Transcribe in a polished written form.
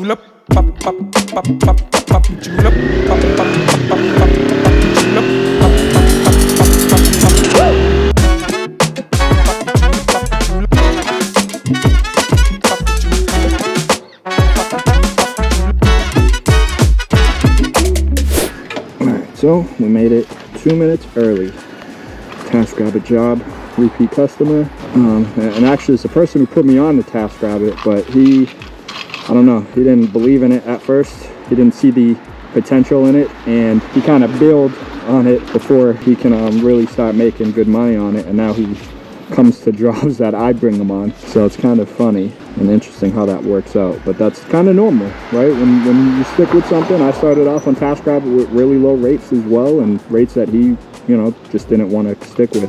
julep, pop pop pop pop pop julep, pop pop pop pop julep, pop Alright, so we made it 2 minutes early. Taskrabbit job, repeat customer. And actually it's the person who put me on the Taskrabbit, but I don't know, he didn't believe in it at first. He didn't see the potential in it, and he kind of built on it before he can really start making good money on it. And now he comes to jobs that I bring him on. So it's kind of funny and interesting how that works out. But that's kind of normal, right? When you stick with something, I started off on Taskrabbit with really low rates as well, and rates that he, you know, just didn't want to stick with.